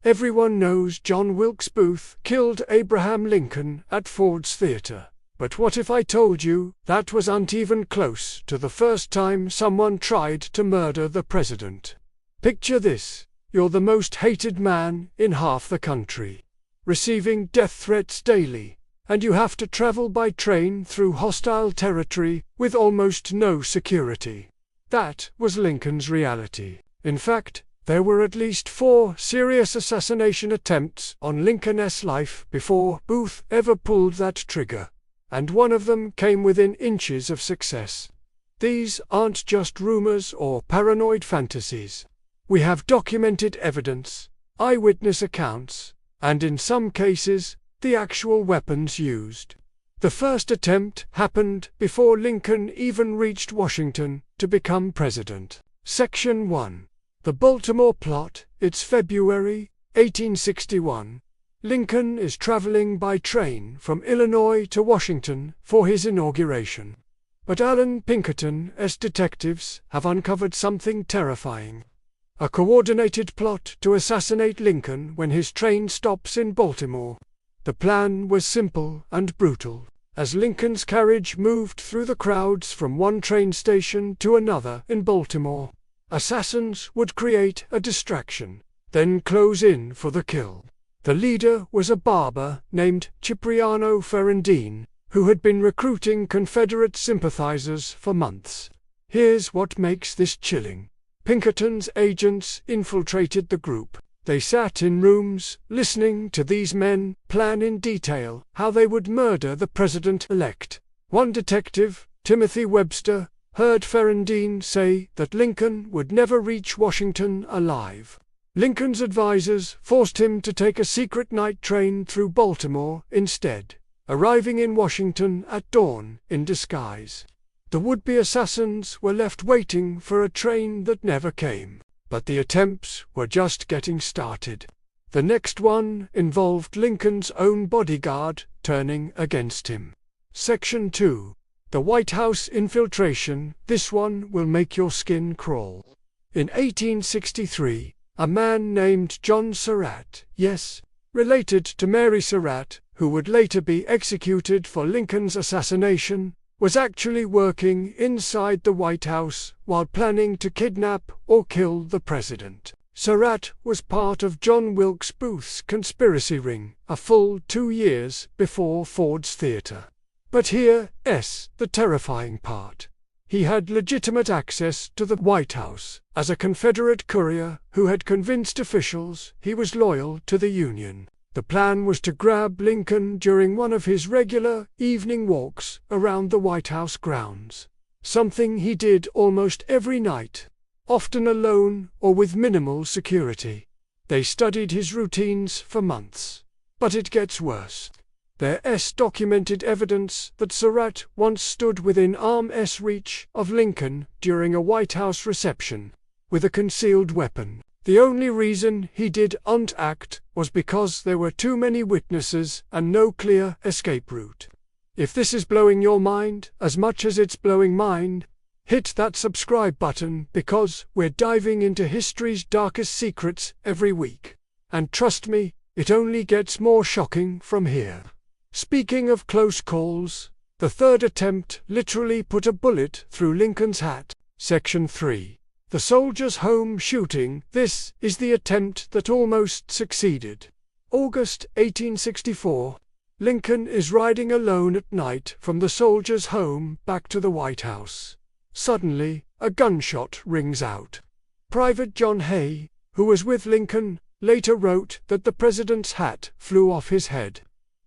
Everyone knows John Wilkes Booth killed Abraham Lincoln at Ford's Theater. But what if I told you that wasn't even close to the first time someone tried to murder the president? Picture this: you're the most hated man in half the country, receiving death threats daily, and you have to travel by train through hostile territory with almost no security. That was Lincoln's reality. In fact, there were at least 4 serious assassination attempts on Lincoln's life before Booth ever pulled that trigger, and one of them came within inches of success. These aren't just rumors or paranoid fantasies. We have documented evidence, eyewitness accounts, and in some cases, the actual weapons used. The first attempt happened before Lincoln even reached Washington to become president. Section 1. The Baltimore Plot. It's February 1861. Lincoln is traveling by train from Illinois to Washington for his inauguration. But Allen Pinkerton's detectives have uncovered something terrifying: a coordinated plot to assassinate Lincoln when his train stops in Baltimore. The plan was simple and brutal. As Lincoln's carriage moved through the crowds from one train station to another in Baltimore, assassins would create a distraction, then close in for the kill. The leader was a barber named Cipriano Ferrandine, who had been recruiting Confederate sympathizers for months. Here's what makes this chilling. Pinkerton's agents infiltrated the group. They sat in rooms, listening to these men plan in detail how they would murder the president-elect. One detective, Timothy Webster, heard Ferrandine say that Lincoln would never reach Washington alive. Lincoln's advisors forced him to take a secret night train through Baltimore instead, arriving in Washington at dawn in disguise. The would-be assassins were left waiting for a train that never came. But the attempts were just getting started. The next one involved Lincoln's own bodyguard turning against him. Section 2. The White House infiltration. This one will make your skin crawl. In 1863, a man named John Surratt, yes, related to Mary Surratt, who would later be executed for Lincoln's assassination, was actually working inside the White House while planning to kidnap or kill the president. Surratt was part of John Wilkes Booth's conspiracy ring a full 2 years before Ford's Theater. But here's the terrifying part. He had legitimate access to the White House as a Confederate courier who had convinced officials he was loyal to the Union. The plan was to grab Lincoln during one of his regular evening walks around the White House grounds, something he did almost every night, often alone or with minimal security. They studied his routines for months. But it gets worse. There's documented evidence that Surratt once stood within arm's reach of Lincoln during a White House reception, with a concealed weapon. The only reason he didn't act was because there were too many witnesses and no clear escape route. If this is blowing your mind as much as it's blowing mine, hit that subscribe button, because we're diving into history's darkest secrets every week. And trust me, it only gets more shocking from here. Speaking of close calls, the third attempt literally put a bullet through Lincoln's hat. Section 3. The Soldiers' Home shooting. This is the attempt that almost succeeded. August 1864. Lincoln is riding alone at night from the Soldiers' Home back to the White House. Suddenly, a gunshot rings out. Private John Hay, who was with Lincoln, later wrote that the president's hat flew off his head.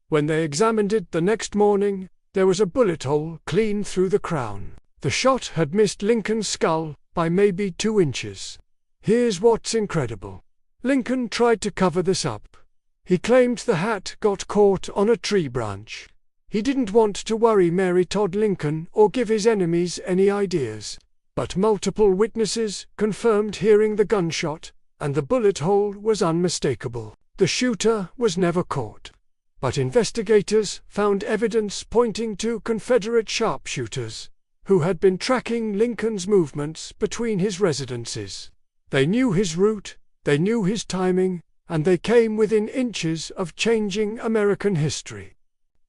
When they examined it the next morning, there was a bullet hole clean through the crown. The shot had missed Lincoln's skull by maybe 2 inches. Here's what's incredible. Lincoln tried to cover this up. He claimed the hat got caught on a tree branch. He didn't want to worry Mary Todd Lincoln or give his enemies any ideas. But multiple witnesses confirmed hearing the gunshot, and the bullet hole was unmistakable. The shooter was never caught. But investigators found evidence pointing to Confederate sharpshooters, who had been tracking Lincoln's movements between his residences. They knew his route, they knew his timing, and they came within inches of changing American history.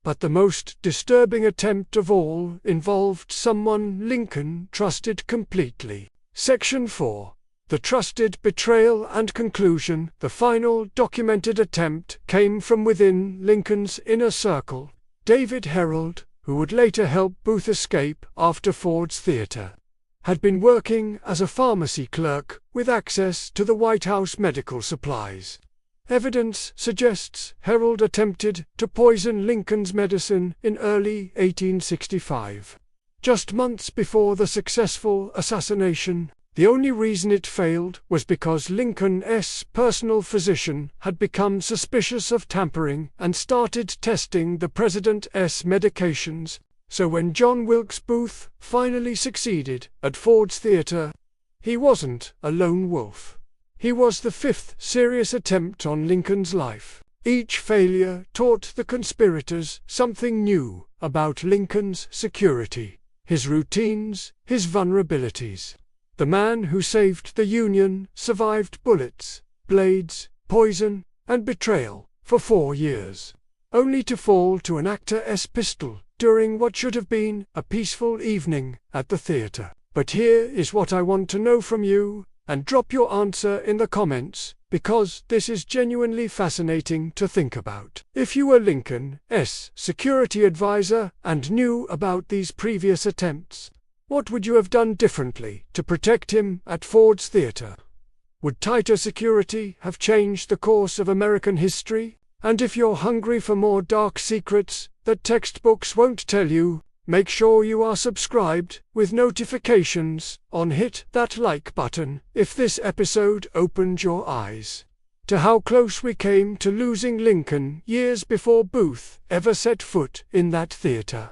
But the most disturbing attempt of all involved someone Lincoln trusted completely. Section 4. The trusted betrayal and conclusion. The final documented attempt came from within Lincoln's inner circle. David Herold, who would later help Booth escape after Ford's Theater, had been working as a pharmacy clerk with access to the White House medical supplies. Evidence suggests Herold attempted to poison Lincoln's medicine in early 1865, just months before the successful assassination. The only reason it failed was because Lincoln's personal physician had become suspicious of tampering and started testing the president's medications. So when John Wilkes Booth finally succeeded at Ford's Theater, he wasn't a lone wolf. He was the fifth serious attempt on Lincoln's life. Each failure taught the conspirators something new about Lincoln's security, his routines, his vulnerabilities. The man who saved the Union survived bullets, blades, poison, and betrayal for 4 years, only to fall to an actor's pistol during what should have been a peaceful evening at the theater. But here is what I want to know from you, and drop your answer in the comments, because this is genuinely fascinating to think about. If you were Lincoln's security advisor and knew about these previous attempts, what would you have done differently to protect him at Ford's Theater? Would tighter security have changed the course of American history? And if you're hungry for more dark secrets that textbooks won't tell you, make sure you are subscribed with notifications on. Hit that like button if this episode opened your eyes to how close we came to losing Lincoln years before Booth ever set foot in that theater.